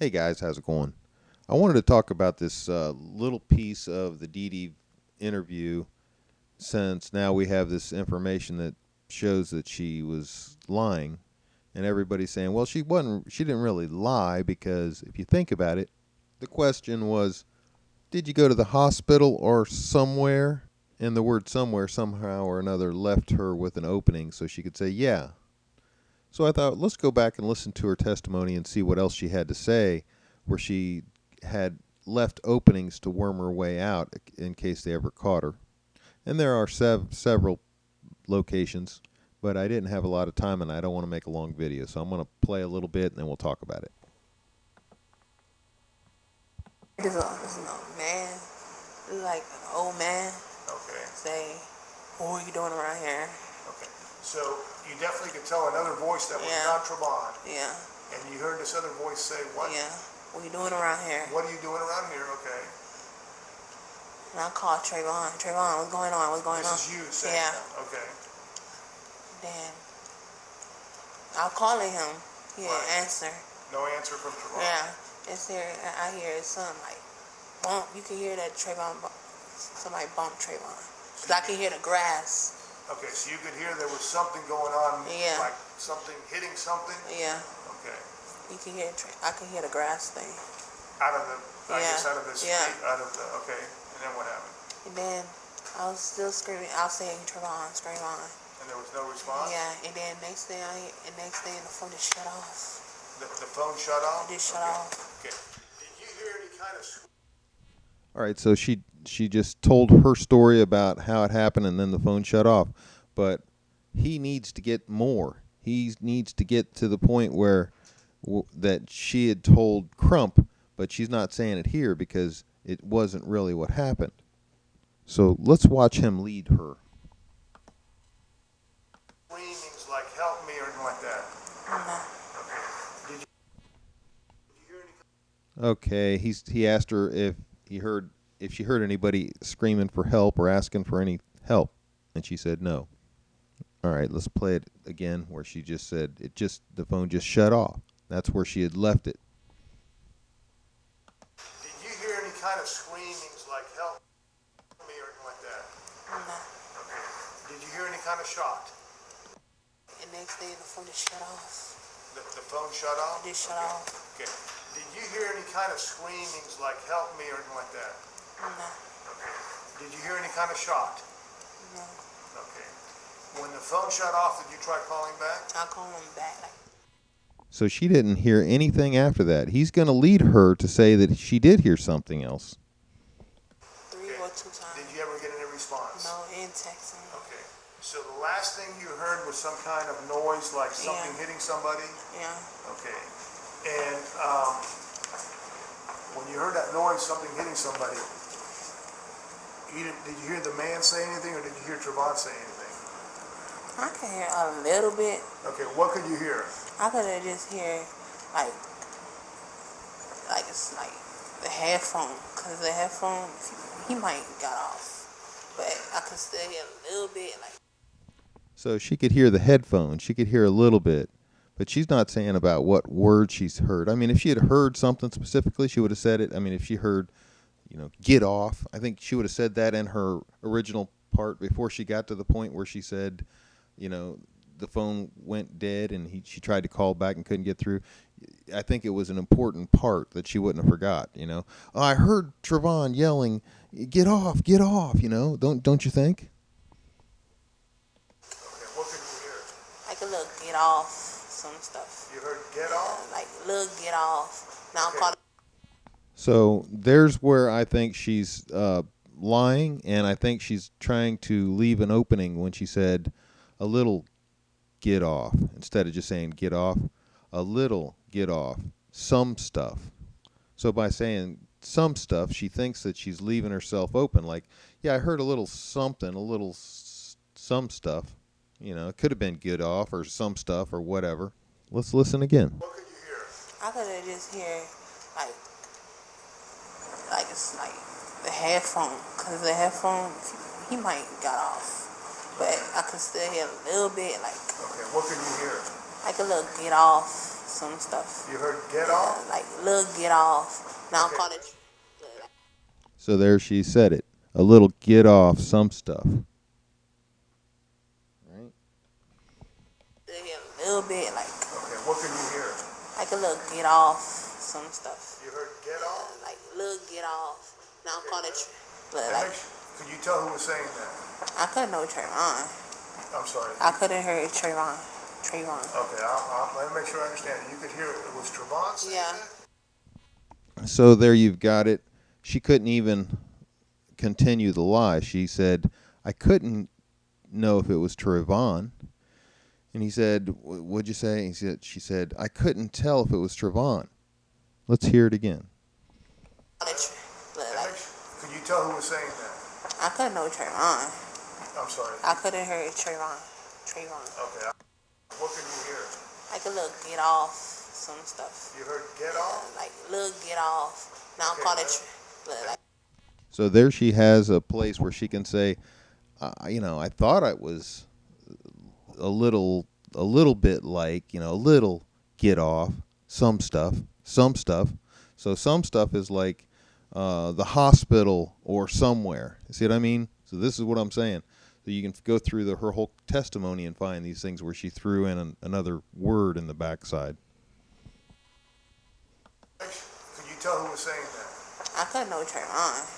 Hey guys, how's it going? I wanted to talk about this little piece of the Deedee interview since now we have this information that shows that she was lying, and everybody's saying, well, she didn't really lie because if you think about it, the question was, did you go to the hospital or somewhere? And the word somewhere somehow or another left her with an opening so she could say, yeah. So I thought, let's go back and listen to her testimony and see what else she had to say, where she had left openings to worm her way out in case they ever caught her. And there are several locations, but I didn't have a lot of time and I don't want to make a long video. So I'm going to play a little bit and then we'll talk about it. This is no man. This is like an old man. Okay. Say, what are you doing around here? Okay. So you definitely could tell another voice that was Yeah. not Trayvon. Yeah. And you heard this other voice say, what? Yeah. What are you doing around here? What are you doing around here? Okay. And I called Trayvon. Trayvon, what's going on? What's going on? This is you saying Yeah. that. Okay. Then I'm calling him. He didn't Right. answer. No answer from Trayvon. Yeah. It's there. I hear something like bump. You can hear that Trayvon. Somebody bumped Trayvon. Cause I can hear the grass. Okay, so you could hear there was something going on, Yeah. like something hitting something? Yeah. Okay. You can hear. I can hear the grass thing. Out of the, I Yeah. guess out of the street, Yeah. out of the, okay. And then what happened? And then I was still screaming. I was saying Trayvon, Trayvon. And there was no response? Yeah, and then next thing the phone just shut off. The phone shut off? It just shut Okay. off. Okay. Did you hear any kind of... All right, so she just told her story about how it happened and then the phone shut off. But he needs to get more. He needs to get to the point where that she had told Crump, but she's not saying it here because it wasn't really what happened. So let's watch him lead her. Screamings like help me or anything like that? No. Okay. Did you hear any... Okay, he asked her if she heard anybody screaming for help or asking for any help, and she said no. All right, let's play it again where she just said the phone just shut off. That's where she had left it. Did you hear any kind of screamings like help me or anything like that? No. Okay. Did you hear any kind of shot? And next thing the phone just shut off. The phone shut off? It just shut off. Okay. Did you hear any kind of screamings like help me or anything like that? No. Okay. Did you hear any kind of shot? No. Okay. When the phone shut off, did you try calling back? I call him back. So she didn't hear anything after that. He's going to lead her to say that she did hear something else. 3 Okay. or 2 times. Did you ever get any response? No, and texting. Okay. So the last thing you heard was some kind of noise like something Yeah. hitting somebody? Yeah. Okay. And when you heard that noise, something hitting somebody, did you hear the man say anything or did you hear Trayvon say anything? I can hear a little bit. Okay, what could you hear? I could have just hear like it's like the headphone, cause the headphone he might got off, but I could still hear a little bit like. So she could hear the headphones. She could hear a little bit, but she's not saying about what word she's heard. I mean, if she had heard something specifically, she would have said it. I mean, if she heard, get off, I think she would have said that in her original part before she got to the point where she said, the phone went dead and she tried to call back and couldn't get through. I think it was an important part that she wouldn't have forgot, Oh, I heard Trayvon yelling, get off, don't you think? Okay, what could you hear? Like a little get off, some stuff. You heard get off? Like little get off. Now Okay. I'm calling. So there's where I think she's lying, and I think she's trying to leave an opening when she said a little get off instead of just saying get off, a little get off, some stuff. So by saying some stuff, she thinks that she's leaving herself open. Like, yeah, I heard a little something, a little some stuff. It could have been get off or some stuff or whatever. Let's listen again. What could you hear? I could have just hear like it's like the headphone, cause the headphone he might got off, but I could still hear a little bit like. Okay, what could you hear? Like a little get off, some stuff. You heard get off? Like little get off. Now Okay. call it. So there she said it. A little get off some stuff. Right? A little bit like. Okay, what can you hear? Like a little get off some stuff. You heard get off? Like little get off. Now call it. Could you tell who was saying that? I couldn't know Trayvon. I'm sorry. I couldn't hear Trayvon. Okay, let me make sure I understand. You could hear it was Trayvon saying that? So there you've got it. She couldn't even continue the lie. She said, I couldn't know if it was Trayvon. And he said, what'd you say? She said, I couldn't tell if it was Trayvon. Let's hear it again. Could you tell who was saying that? I couldn't know Trayvon. I'm sorry. I couldn't hear Trayvon. Okay. What can you hear? Like a little get off some stuff. You heard get off? Like little get off. Now call it. So there she has a place where she can say, I thought I was a little bit like, a little get off some stuff. So some stuff is like the hospital or somewhere. You see what I mean? So this is what I'm saying. So you can go through her whole testimony and find these things where she threw in another word in the backside. Could you tell who was saying that? I couldn't know Trayvon.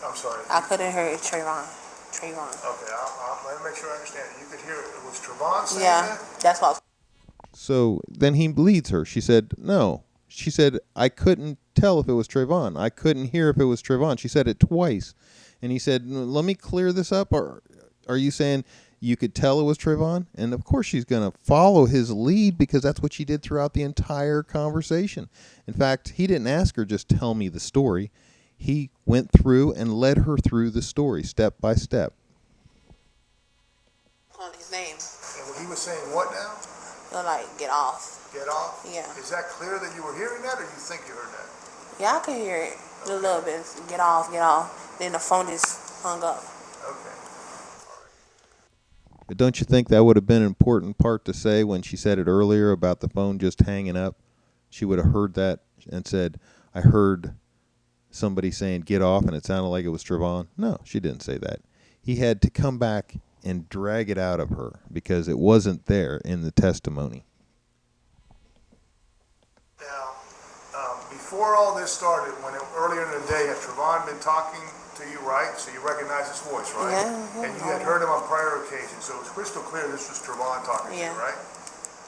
I'm sorry. I couldn't hear Trayvon. Okay, let me make sure I understand. You could hear it was Trayvon saying that? That's what. So then he leads her. She said, no. She said, I couldn't tell if it was Trayvon. I couldn't hear if it was Trayvon. She said it twice. And he said, let me clear this up. Or are you saying you could tell it was Trayvon? And of course she's going to follow his lead because that's what she did throughout the entire conversation. In fact, he didn't ask her just tell me the story. He went through and led her through the story step by step. Calling his name. And he was saying what now? They're like, get off. Get off? Yeah. Is that clear that you were hearing that, or you think you heard that? Yeah, I can hear it a little bit. Get off, get off. Then the phone just hung up. Okay. But don't you think that would have been an important part to say when she said it earlier about the phone just hanging up? She would have heard that and said, I heard somebody saying get off and it sounded like it was Trayvon. No, she didn't say that. He had to come back and drag it out of her because it wasn't there in the testimony. Now, before all this started, earlier in the day, had Trayvon been talking to you, right? So you recognize his voice, right? Yeah. And you had heard him on prior occasions, so it was crystal clear this was Trayvon talking to you, right?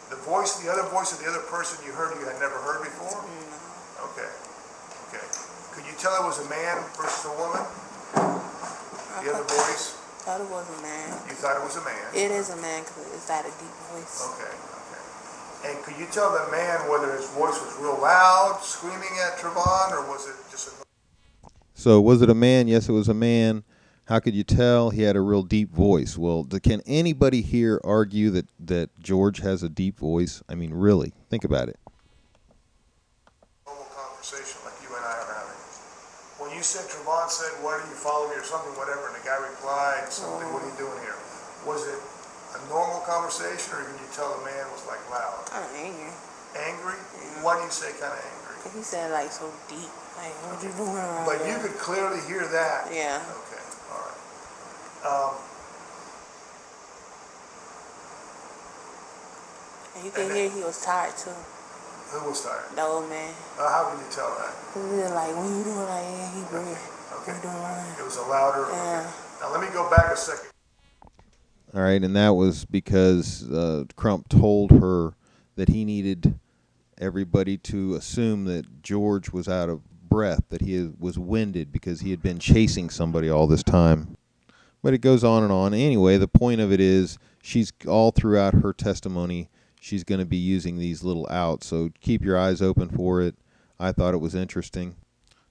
The other voice of the other person you heard you had never heard before? No. Okay. Could you tell it was a man versus a woman? The other voice? I thought it was a man. You thought it was a man? It is a man because it's got a deep voice. Okay. And could you tell the man whether his voice was real loud, screaming at Trayvon, or was it just a... So was it a man? Yes, it was a man. How could you tell? He had a real deep voice. Well, can anybody here argue that George has a deep voice? I mean, really, think about it. Normal conversation like you and I are having. When you said Trayvon said, why do you follow me or something, whatever, and the guy replied something, what are you doing here? Was it a normal conversation, or can you tell the man was like loud? Kind of angry. Angry? Why do you say kind of angry? Because he said like so deep. Like, what you doing around But there? you could clearly hear that. Yeah. Okay, all right. And you can hear he was tired too. Who was tired? The old man. How can you tell that? He was like, what you doing? Like, yeah, he breathed. Okay. What you doing around It there? was a louder. Yeah. Okay. Now let me go back a second. All right, and that was because Crump told her that he needed everybody to assume that George was out of breath, that he was winded because he had been chasing somebody all this time. But it goes on and on. Anyway, the point of it is she's all throughout her testimony, she's going to be using these little outs, so keep your eyes open for it. I thought it was interesting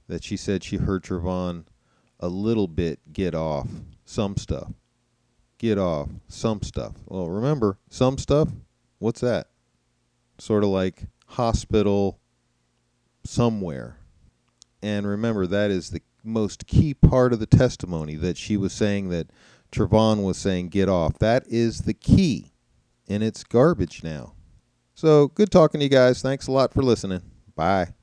that she said she heard Trayvon a little bit get off some stuff. Get off some stuff. Well, remember, some stuff, what's that? Sort of like hospital somewhere. And remember, that is the most key part of the testimony, that she was saying that Trayvon was saying get off. That is the key, and it's garbage now. So good talking to you guys. Thanks a lot for listening. Bye.